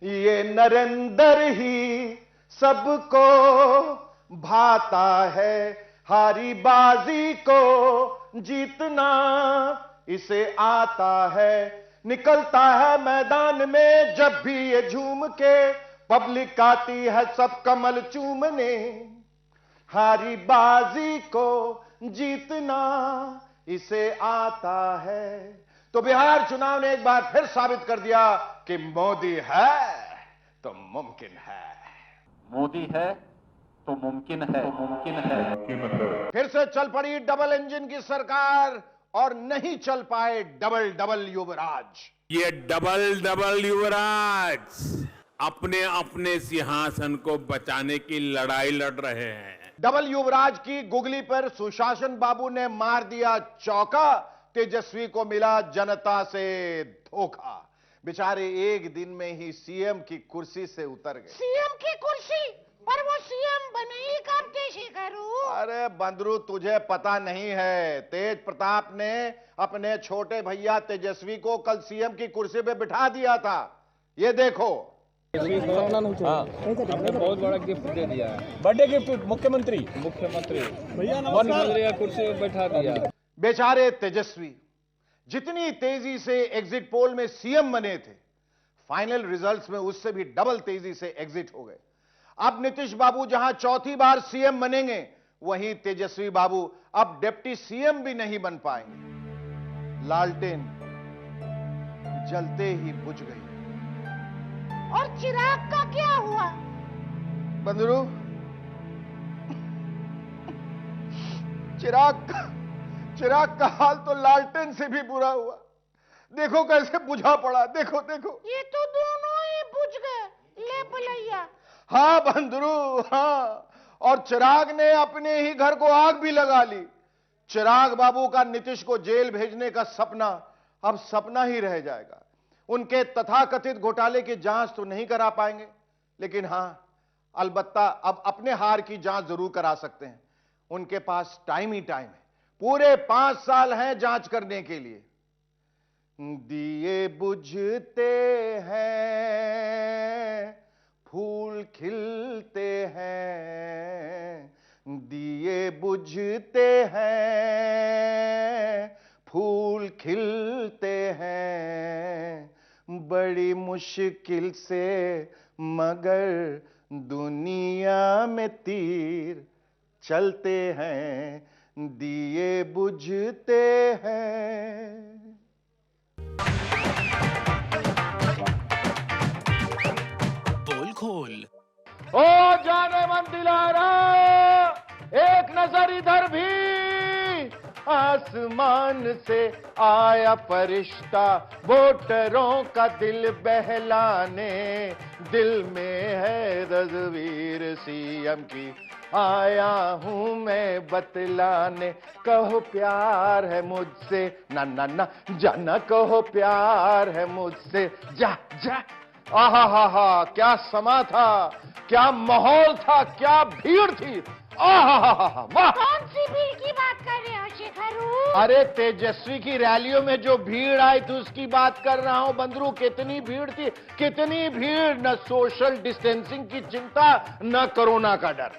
ये नरेंद्र ही सबको भाता है, हारी बाजी को जीतना इसे आता है। निकलता है मैदान में जब भी ये झूम के, पब्लिक आती है सब कमल चूमने, हारी बाजी को जीतना इसे आता है। तो बिहार चुनाव ने एक बार फिर साबित कर दिया कि मोदी है तो मुमकिन है, मोदी है तो मुमकिन है, तो मुमकिन है। फिर से चल पड़ी डबल इंजन की सरकार और नहीं चल पाए डबल डबल युवराज। ये डबल डबल युवराज अपने अपने सिंहासन को बचाने की लड़ाई लड़ रहे हैं। डबल युवराज की गुगली पर सुशासन बाबू ने मार दिया चौका, तेजस्वी को मिला जनता से धोखा। बेचारे एक दिन में ही सीएम की कुर्सी से उतर गए। सीएम की कुर्सी? पर वो सीएम बने ही कब थे शेखरू? अरे बंदरू, तुझे पता नहीं है, तेज प्रताप ने अपने छोटे भैया तेजस्वी को कल सीएम की कुर्सी पे बिठा दिया था। ये देखो, हमने बहुत बड़ा गिफ्ट दे दिया है, बर्थडे गिफ्ट। मुख्यमंत्री भैया नमस्कार, कुर्सी पे बैठा दिया। बेचारे तेजस्वी जितनी तेजी से एग्जिट पोल में सीएम बने थे, फाइनल रिजल्ट्स में उससे भी डबल तेजी से एग्जिट हो गए। अब नीतीश बाबू जहां चौथी बार सीएम बनेंगे, वहीं तेजस्वी बाबू अब डिप्टी सीएम भी नहीं बन पाएंगे। लालटेन जलते ही बुझ गई। और चिराग का क्या हुआ? बंदरू, चिराग का हाल तो लालटेन से भी बुरा हुआ। देखो कैसे बुझा पड़ा, देखो देखो। ये तो दोनों ही बुझ गए, ले भलैया। हाँ बंदरू, हाँ। और चिराग ने अपने ही घर को आग भी लगा ली। चिराग बाबू का नीतीश को जेल भेजने का सपना अब सपना ही रह जाएगा। उनके तथाकथित घोटाले की जांच तो नहीं करा पाएंगे, लेकिन हां, अलबत्ता अब अपने हार की जांच जरूर करा सकते हैं। उनके पास टाइम ही टाइम है, पूरे 5 साल हैं जांच करने के लिए। दिए बुझते हैं, फूल खिलते हैं, दिए बुझते हैं, फूल खिलते हैं, बड़ी मुश्किल से मगर दुनिया में तीर चलते हैं, दिए बुझते हैं। पोल खोल। ओ जाने मन दिलारा, एक नजर इधर भी, आसमान से आया फरिश्ता वोटरों का दिल बहलाने, दिल में है तस्वीर सीएम की, आया हूं मैं बतलाने, कहो प्यार है मुझसे, ना ना ना जाना, कहो प्यार है मुझसे, जा जा। आहा हा हा, क्या समा था, क्या माहौल था, क्या भीड़ थी। आहा हा हा, वाह। कौन सी भीड़ की बात कर रहे हो शेखरू? अरे तेजस्वी की रैलियों में जो भीड़ आई थी उसकी बात कर रहा हूं बंदरू। कितनी भीड़ थी, कितनी भीड़। न सोशल डिस्टेंसिंग की चिंता, न कोरोना का डर।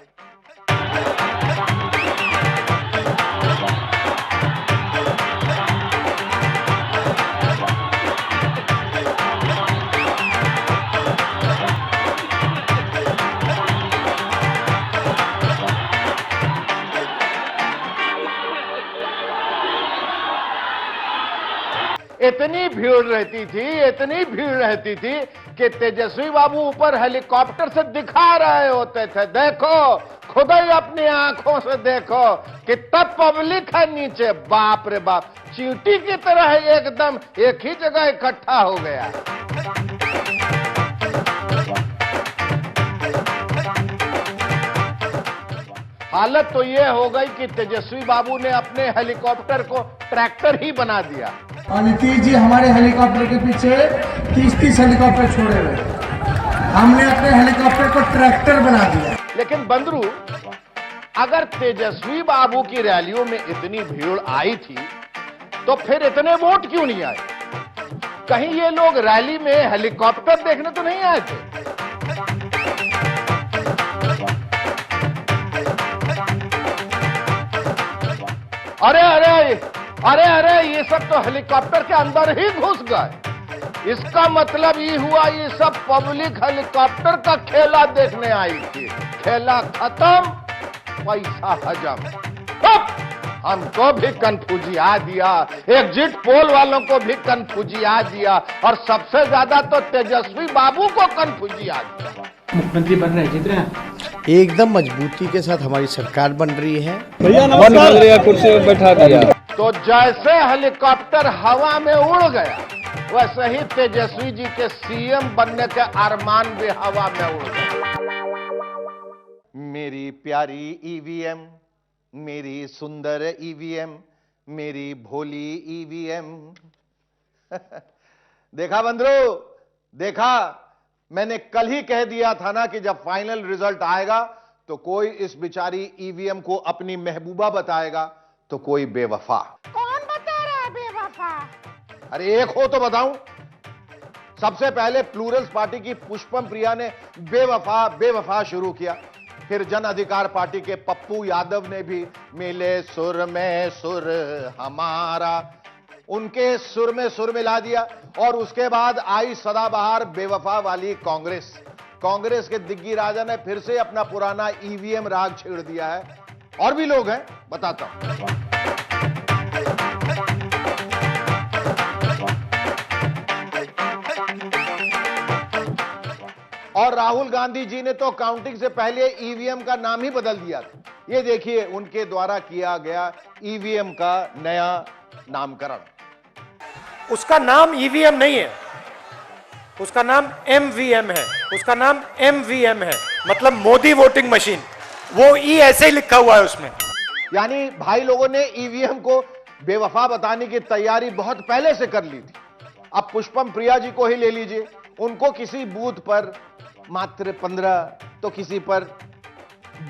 इतनी भीड़ रहती थी कि तेजस्वी बाबू ऊपर हेलीकॉप्टर से दिखा रहे होते थे, देखो खुद ही अपनी आंखों से देखो कितना पब्लिक है नीचे। बाप रे बाप, चींटी की तरह एकदम एक ही जगह इकट्ठा हो गया। हालत तो यह हो गई कि तेजस्वी बाबू ने अपने हेलीकॉप्टर को ट्रैक्टर ही बना दिया। और नीतीश जी हमारे हेलीकॉप्टर के पीछे 30-30 हेलीकॉप्टर छोड़े हुए, हमने अपने हेलीकॉप्टर को ट्रैक्टर बना दिया। लेकिन बंदरू, अगर तेजस्वी बाबू की रैलियों में इतनी भीड़ आई थी तो फिर इतने वोट क्यों नहीं आए? कहीं ये लोग रैली में हेलीकॉप्टर देखने तो नहीं आए थे? अरे अरे अरे अरे, ये सब तो हेलीकॉप्टर के अंदर ही घुस गए। इसका मतलब ये हुआ ये सब पब्लिक हेलीकॉप्टर का खेला देखने आई थी। खेला खत्म, पैसा हजम। हमको भी कंफ्यूजिया दिया, एग्जिट पोल वालों को भी कंफ्यूजिया दिया, और सबसे ज्यादा तो तेजस्वी बाबू को कंफ्यूजिया दिया। मुख्यमंत्री बन रहे जीत रहे हैं एकदम मजबूती के साथ हमारी सरकार बन रही है। भैया नमस्कार। कुर्सी पर बैठा दिया। तो जैसे हेलीकॉप्टर हवा में उड़ गया, वैसे ही तेजस्वी जी के सीएम बनने के अरमान भी हवा में उड़ गए। मेरी प्यारी ईवीएम, मेरी सुंदर ईवीएम, मेरी भोली ईवीएम। देखा बंदरो, देखा, मैंने कल ही कह दिया था ना कि जब फाइनल रिजल्ट आएगा तो कोई इस बेचारी ईवीएम को अपनी महबूबा बताएगा तो कोई बेवफा। कौन बता रहा है बेवफा? अरे एक हो तो बताऊं। सबसे पहले प्लूरल्स पार्टी की पुष्पम प्रिया ने बेवफा बेवफा शुरू किया, फिर जन अधिकार पार्टी के पप्पू यादव ने भी मिले सुर में सुर हमारा, उनके सुर में सुर मिला दिया, और उसके बाद आई सदाबहार बेवफा वाली कांग्रेस। कांग्रेस के दिग्गी राजा ने फिर से अपना पुराना ईवीएम राग छेड़ दिया है। और भी लोग हैं, बताता हूं। और राहुल गांधी जी ने तो काउंटिंग से पहले ईवीएम का नाम ही बदल दिया था। ये देखिए उनके द्वारा किया गया ईवीएम का नया नामकरण। उसका नाम ईवीएम नहीं है, उसका नाम एमवीएम है। उसका नाम एमवीएम है, मतलब मोदी वोटिंग मशीन। वो ई ऐसे ही लिखा हुआ है उसमें। यानी भाई लोगों ने ईवीएम को बेवफा बताने की तैयारी बहुत पहले से कर ली थी। अब पुष्पम प्रिया जी को ही ले लीजिए, उनको किसी बूथ पर मात्र 15 तो किसी पर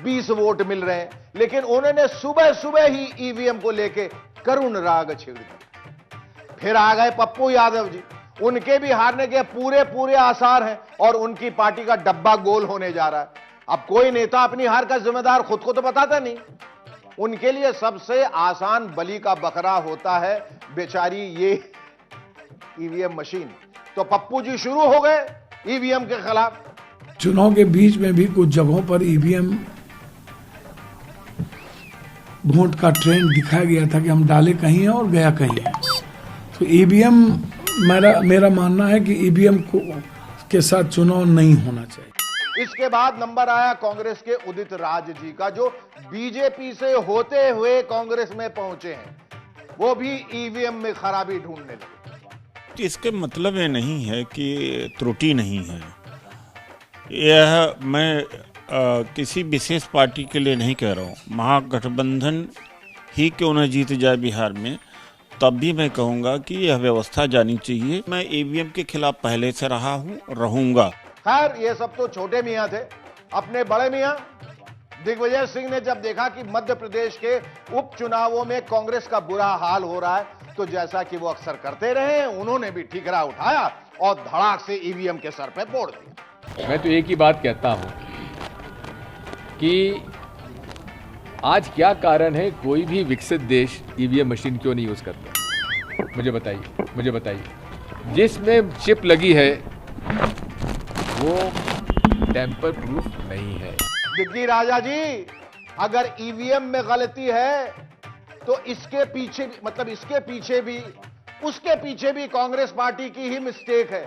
20 वोट मिल रहे हैं, लेकिन उन्होंने सुबह सुबह ही ईवीएम को लेके करुण राग छेड़ दिया। फिर आ गए पप्पू यादव जी, उनके भी हारने के पूरे पूरे आसार हैं, और उनकी पार्टी का डब्बा गोल होने जा रहा है। अब कोई नेता अपनी हार का जिम्मेदार खुद को तो बताता नहीं। उनके लिए सबसे आसान बलि का बकरा होता है बेचारी ये ईवीएम मशीन। तो पप्पू जी शुरू हो गए ईवीएम के खिलाफ। चुनाव के बीच में भी कुछ जगहों पर ईवीएम वोट का ट्रेंड दिखाया गया था कि हम डाले कहीं है और गया कहीं है। तो ईवीएम, मेरा मानना है कि ईवीएम के साथ चुनाव नहीं होना चाहिए। इसके बाद नंबर आया कांग्रेस के उदित राज जी का, जो बीजेपी से होते हुए कांग्रेस में पहुंचे हैं। वो भी ईवीएम में खराबी ढूंढने लगे। इसके मतलब ये नहीं है कि त्रुटि नहीं है। यह मैं किसी विशेष पार्टी के लिए नहीं कह रहा हूँ। महागठबंधन ही क्यों न जीत जाए बिहार में, तब भी मैं कहूँगा कि यह व्यवस्था जानी चाहिए। मैं ईवीएम के खिलाफ पहले से रहा हूँ, रहूँगा। खैर ये सब तो छोटे मियाँ थे। अपने बड़े मियाँ दिग्विजय सिंह ने जब देखा कि मध्य प्रदेश के उपचुनावों में कांग्रेस का बुरा हाल हो रहा है, तो जैसा कि वो अक्सर करते रहे हैं, उन्होंने भी ठीकरा उठाया और धड़ाक से ईवीएम के सर पे फोड़ दिया। मैं तो एक ही बात कहता हूं कि आज क्या कारण है कोई भी विकसित देश ईवीएम मशीन क्यों नहीं यूज करता? मुझे बताइए। जिसमें चिप लगी है वो टेम्पर प्रूफ नहीं है। दिग्गी राजा जी, अगर ईवीएम में गलती है तो इसके पीछे भी उसके पीछे भी कांग्रेस पार्टी की ही मिस्टेक है।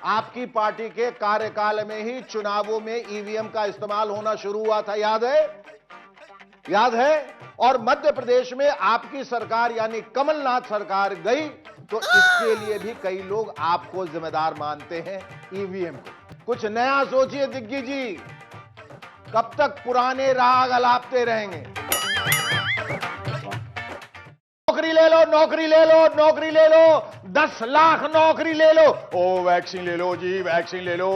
आपकी पार्टी के कार्यकाल में ही चुनावों में ईवीएम का इस्तेमाल होना शुरू हुआ था, याद है? और मध्य प्रदेश में आपकी सरकार यानी कमलनाथ सरकार गई, तो इसके लिए भी कई लोग आपको जिम्मेदार मानते हैं ईवीएम को। कुछ नया सोचिए दिग्गी जी, कब तक पुराने राग अलापते रहेंगे? नौकरी ले लो, 10 लाख नौकरी ले लो। ओ वैक्सीन ले लो जी, वैक्सीन ले लो,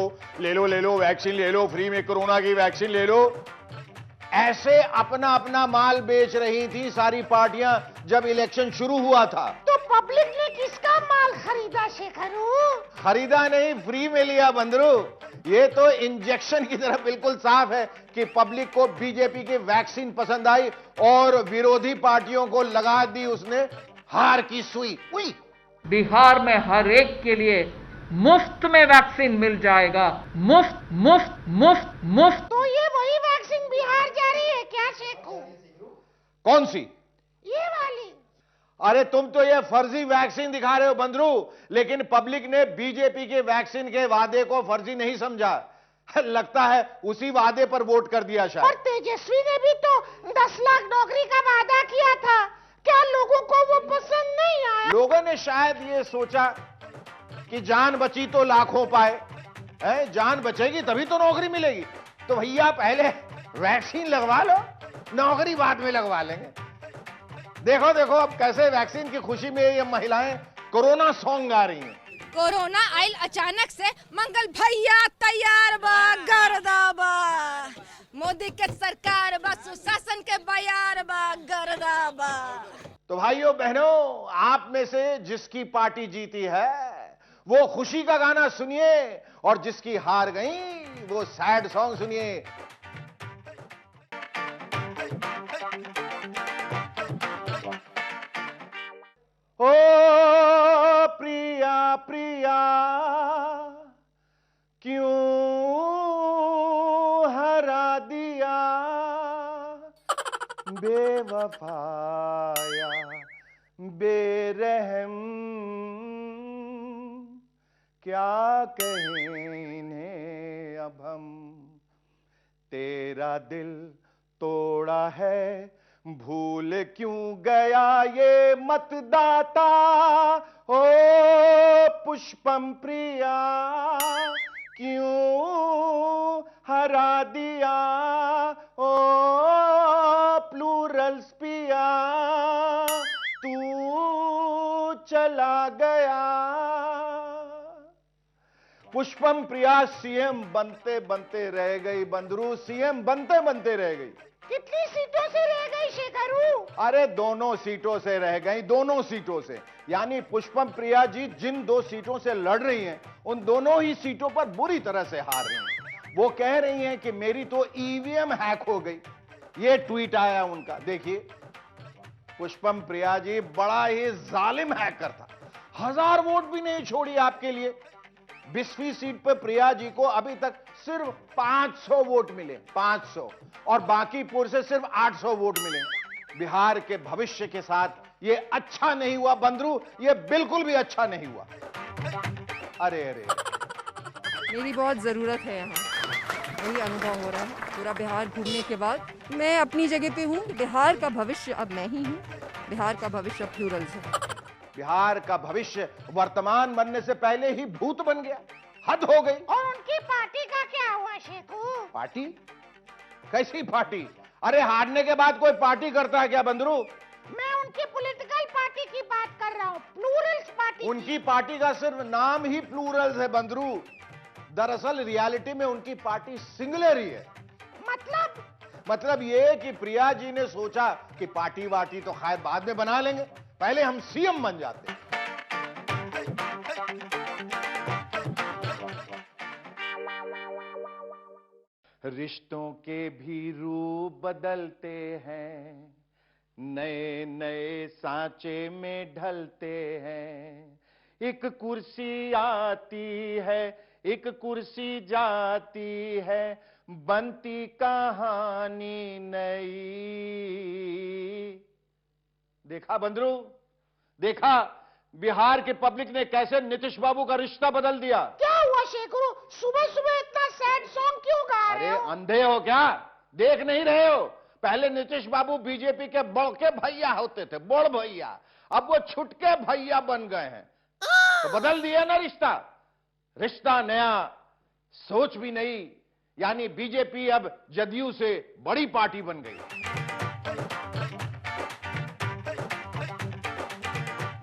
वैक्सीन ले लो, फ्री में कोरोना की वैक्सीन ले लो। ऐसे अपना अपना माल बेच रही थी सारी पार्टियां जब इलेक्शन शुरू हुआ था। तो पब्लिक ने किसका माल खरीदा शेखरू? खरीदा नहीं, फ्री में लिया बंदरू। ये तो इंजेक्शन की तरह बिल्कुल साफ है कि पब्लिक को बीजेपी की वैक्सीन पसंद आई और विरोधी पार्टियों को लगा दी उसने हार की सुई। बिहार में हर एक के लिए मुफ्त में वैक्सीन मिल जाएगा। मुफ्त मुफ्त मुफ्त मुफ्त। तो ये वही वैक्सीन बिहार जा रही है क्या शेखू? कौन सी? ये वाली। अरे तुम तो ये फर्जी वैक्सीन दिखा रहे हो बंदरू, लेकिन पब्लिक ने बीजेपी के वैक्सीन के वादे को फर्जी नहीं समझा। लगता है उसी वादे पर वोट कर दिया शायद। और तेजस्वी ने भी तो 10 लाख नौकरी का वादा किया था, क्या लोगों को वो पसंद नहीं आया? लोगों ने शायद ये सोचा कि जान बची तो लाखों पाए, जान बचेगी तभी तो नौकरी मिलेगी। तो भैया पहले वैक्सीन लगवा लो, नौकरी बाद में लगवा लेंगे। देखो देखो अब कैसे वैक्सीन की खुशी में ये महिलाएं कोरोना सॉन्ग गा रही हैं। कोरोना आयल अचानक से, मंगल भैया तैयार बा, गर्दा बा, मोदी के सरकार बा, सुशासन के बयार बा, गर्दा बा। तो भाइयों बहनों, आप में से जिसकी पार्टी जीती है वो खुशी का गाना सुनिए और जिसकी हार गई वो सैड सॉन्ग सुनिए। ओ प्रिया प्रिया क्यों हरा दिया बेवफाया बेरहम, क्या कहें अब हम, तेरा दिल तोड़ा है भूल क्यों गया ये मतदाता। ओ पुष्पम प्रिया क्यों हरा दिया, ओ प्लूरल्स पिया तू चला गया। पुष्पम प्रिया सीएम बनते बनते रह गई बंदरू, सीएम बनते बनते रह गई। कितनी सीटों से रह गई शेखरू? अरे दोनों सीटों से रह गई, दोनों सीटों से। यानी पुष्पम प्रिया जी जिन 2 सीटों से लड़ रही हैं उन दोनों ही सीटों पर बुरी तरह से हार रही हैं। वो कह रही हैं कि मेरी तो ईवीएम हैक हो गई। ये ट्वीट आया उनका, देखिए। पुष्पम प्रिया जी बड़ा ही जालिम हैकर था, 1000 वोट भी नहीं छोड़ी आपके लिए। 20वीं सीट पर प्रिया जी को अभी तक सिर्फ 500 वोट मिले, 500, और बांकीपुर से सिर्फ 800 वोट मिले। बिहार के भविष्य के साथ ये अच्छा नहीं हुआ बंदरू, ये बिल्कुल भी अच्छा नहीं हुआ। अरे अरे मेरी बहुत जरूरत है यहाँ, वही अनुभव हो रहा है पूरा बिहार घूमने के बाद। मैं अपनी जगह पे हूँ, बिहार का भविष्य अब मैं ही हूँ, बिहार का भविष्य प्लूरल्स है। बिहार का भविष्य वर्तमान बनने से पहले ही भूत बन गया, हद हो गई। और उनकी पार्टी का क्या हुआ शेखू? पार्टी? कैसी पार्टी? अरे हारने के बाद कोई पार्टी करता है क्या बंदरू? मैं उनकी पॉलिटिकल पार्टी की बात कर रहा हूँ, प्लूरल्स पार्टी। उनकी पार्टी का सिर्फ नाम ही प्लूरल्स है बंदरू। दरअसल रियलिटी में उनकी पार्टी सिंगुलर ही है। मतलब ये कि प्रिया जी ने सोचा कि पार्टी वार्टी तो खैर बाद में बना लेंगे, पहले हम सीएम बन जाते। रिश्तों के भी रूप बदलते हैं, नए नए सांचे में ढलते हैं। एक कुर्सी आती है, एक कुर्सी जाती है, बनती कहानी नई। देखा बंदरू, देखा बिहार के पब्लिक ने कैसे नीतीश बाबू का रिश्ता बदल दिया। क्या हुआ शेखरू, सुबह सुबह इतना सैड सॉन्ग क्यों गा रहे हो? अरे अंधे हो क्या, देख नहीं रहे हो? पहले नीतीश बाबू बीजेपी के बड़के भैया होते थे, बड़ भैया, अब वो छुटके भैया बन गए हैं। तो बदल दिया ना रिश्ता, रिश्ता नया, सोच भी नहीं। यानी बीजेपी अब जदयू से बड़ी पार्टी बन गई।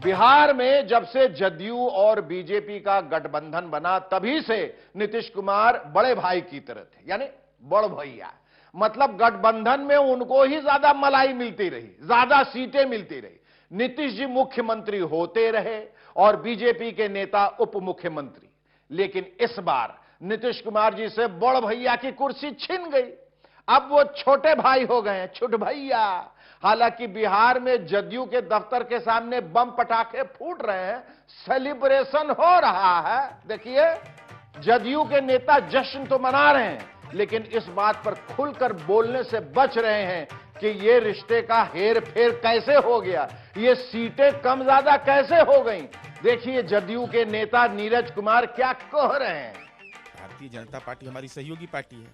बिहार में जब से जदयू और बीजेपी का गठबंधन बना तभी से नीतीश कुमार बड़े भाई की तरह थे, यानी बड़ भैया। मतलब गठबंधन में उनको ही ज्यादा मलाई मिलती रही, ज्यादा सीटें मिलती रही। नीतीश जी मुख्यमंत्री होते रहे और बीजेपी के नेता उप मुख्यमंत्री। लेकिन इस बार नीतीश कुमार जी से बड़ भैया की कुर्सी छिन गई, अब वो छोटे भाई हो गए, छुट भैया। हालांकि बिहार में जदयू के दफ्तर के सामने बम पटाखे फूट रहे हैं, सेलिब्रेशन हो रहा है। देखिए, जदयू के नेता जश्न तो मना रहे हैं, लेकिन इस बात पर खुलकर बोलने से बच रहे हैं कि ये रिश्ते का हेर फेर कैसे हो गया, ये सीटें कम ज्यादा कैसे हो गई। देखिए जदयू के नेता नीरज कुमार क्या कह रहे हैं। भारतीय जनता पार्टी हमारी सहयोगी पार्टी है,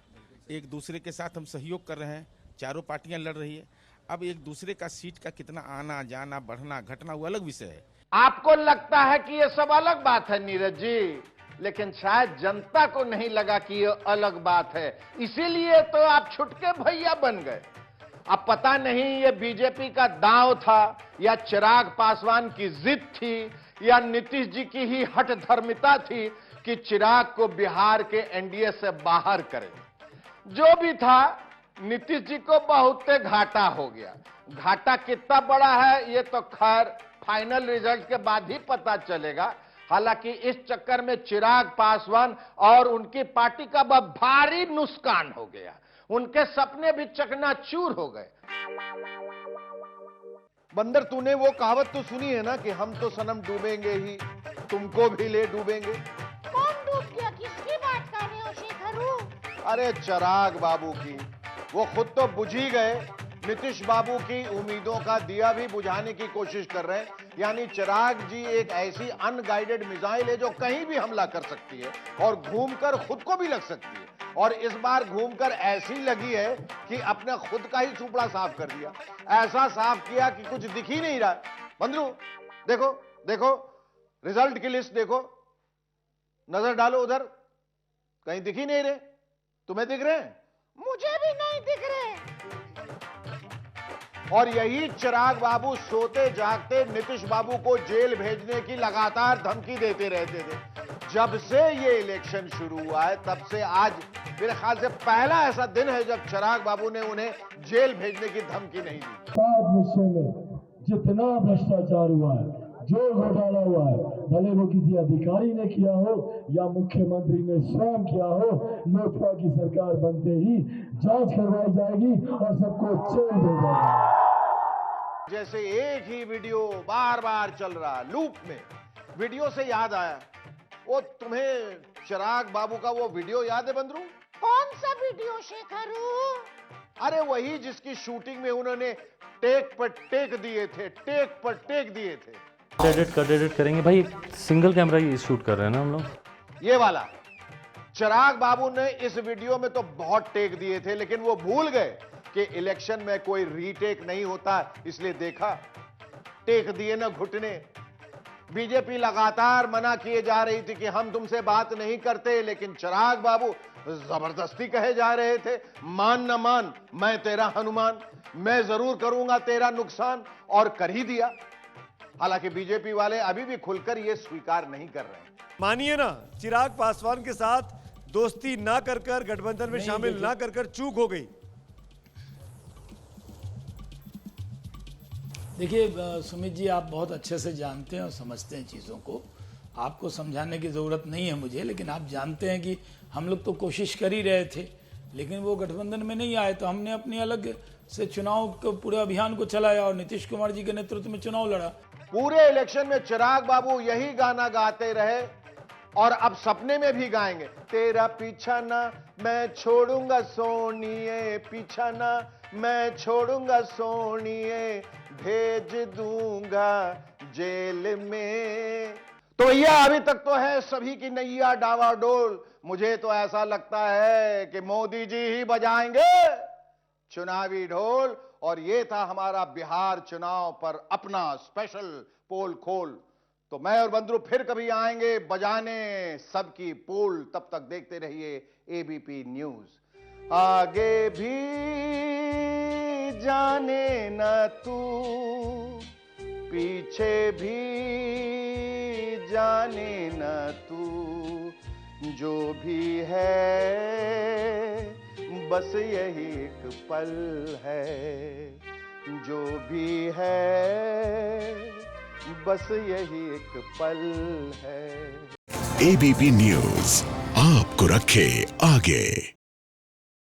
एक दूसरे के साथ हम सहयोग कर रहे हैं, चारों पार्टियां लड़ रही है। अब एक दूसरे का सीट का कितना आना जाना बढ़ना घटना वो अलग विषय है। आपको लगता है कि ये सब अलग बात है नीरज जी, लेकिन शायद जनता को नहीं लगा कि ये अलग बात है, इसीलिए तो आप छुटके भैया बन गए। अब पता नहीं ये बीजेपी का दांव था या चिराग पासवान की जिद थी या नीतीश जी की ही हठधर्मिता थी कि चिराग को बिहार के एनडीए से बाहर करें। जो भी था, नीतीश जी को बहुत घाटा हो गया। घाटा कितना बड़ा है ये तो खैर फाइनल रिजल्ट के बाद ही पता चलेगा। हालांकि इस चक्कर में चिराग पासवान और उनकी पार्टी का भारी नुकसान हो गया, उनके सपने भी चकनाचूर हो गए। बंदर, तूने वो कहावत तो सुनी है ना कि हम तो सनम डूबेंगे ही, तुमको भी ले डूबेंगे। कौन डूब गया? किसकी बात कर रहे हो शेखरू? अरे चिराग बाबू की, वो खुद तो बुझ ही गए, नीतीश बाबू की उम्मीदों का दिया भी बुझाने की कोशिश कर रहे हैं। यानी चिराग जी एक ऐसी अनगाइडेड मिसाइल है जो कहीं भी हमला कर सकती है और घूमकर खुद को भी लग सकती है। और इस बार घूमकर ऐसी लगी है कि अपने खुद का ही सुपड़ा साफ कर दिया, ऐसा साफ किया कि कुछ दिख ही नहीं रहा। बंधु देखो देखो, रिजल्ट की लिस्ट देखो, नजर डालो उधर, कहीं दिख ही नहीं रहे। तुम्हें दिख रहे हैं? मुझे भी नहीं दिख रहे। और यही चिराग बाबू सोते जागते नीतीश बाबू को जेल भेजने की लगातार धमकी देते रहते थे। जब से ये इलेक्शन शुरू हुआ है तब से आज मेरे ख्याल से पहला ऐसा दिन है जब चिराग बाबू ने उन्हें जेल भेजने की धमकी नहीं दी। 7 विषय में जितना भ्रष्टाचार हुआ है, जो घोटाला हुआ है, भले वो किसी अधिकारी ने किया हो या मुख्यमंत्री ने स्वयं किया हो, लोजपा की सरकार बनते ही जांच करवाई जाएगी और सबको जेल भेजा जाएगा। जैसे एक ही वीडियो बार बार चल रहा लूप में। वीडियो से याद आया, वो तुम्हें चिराग बाबू का वो वीडियो याद है बंदरू? कौन सा वीडियो शेखरू? अरे वही जिसकी शूटिंग में उन्होंने टेक पर टेक दिए थे, टेक पर टेक दिए थे। एडिट करेंगे भाई, सिंगल कैमरा ही शूट कर रहे हैं ना हम लोग। ये वाला चिराग बाबू ने इस वीडियो में तो बहुत टेक दिए थे, लेकिन वो भूल गए कि इलेक्शन में कोई रीटेक नहीं होता, इसलिए देखा टेक दिए ना घुटने। बीजेपी लगातार मना किए जा रही थी कि हम तुमसे बात नहीं करते, लेकिन चिराग बाबू जबरदस्ती कहे जा रहे थे, मान न मान मैं तेरा हनुमान, मैं जरूर करूंगा तेरा नुकसान, और कर ही दिया। हालांकि बीजेपी वाले अभी भी खुलकर यह स्वीकार नहीं कर रहे हैं। मानिए ना, चिराग पासवान के साथ दोस्ती ना कर गठबंधन में शामिल ना कर चूक हो गई। देखिए सुमित जी, आप बहुत अच्छे से जानते हैं और समझते हैं चीज़ों को, आपको समझाने की ज़रूरत नहीं है मुझे, लेकिन आप जानते हैं कि हम लोग तो कोशिश कर ही रहे थे, लेकिन वो गठबंधन में नहीं आए, तो हमने अपनी अलग से चुनाव को, पूरे अभियान को चलाया और नीतीश कुमार जी के नेतृत्व में चुनाव लड़ा। पूरे इलेक्शन में चिराग बाबू यही गाना गाते रहे और अब सपने में भी गाएंगे, तेरा पीछा ना मैं छोड़ूंगा सोनिए, पीछा ना मैं छोड़ूंगा सोनिए, भेज दूंगा जेल में। तो भैया अभी तक तो है सभी की नैया डावाडोल। मुझे तो ऐसा लगता है कि मोदी जी ही बजाएंगे चुनावी ढोल। और ये था हमारा बिहार चुनाव पर अपना स्पेशल पोल खोल। तो मैं और बंदरू फिर कभी आएंगे बजाने सबकी पोल। तब तक देखते रहिए एबीपी न्यूज। आगे भी जाने न तू, पीछे भी जाने न तू, जो भी है बस यही एक पल है, जो भी है बस यही एक पल है। एबीपी न्यूज आपको रखे आगे।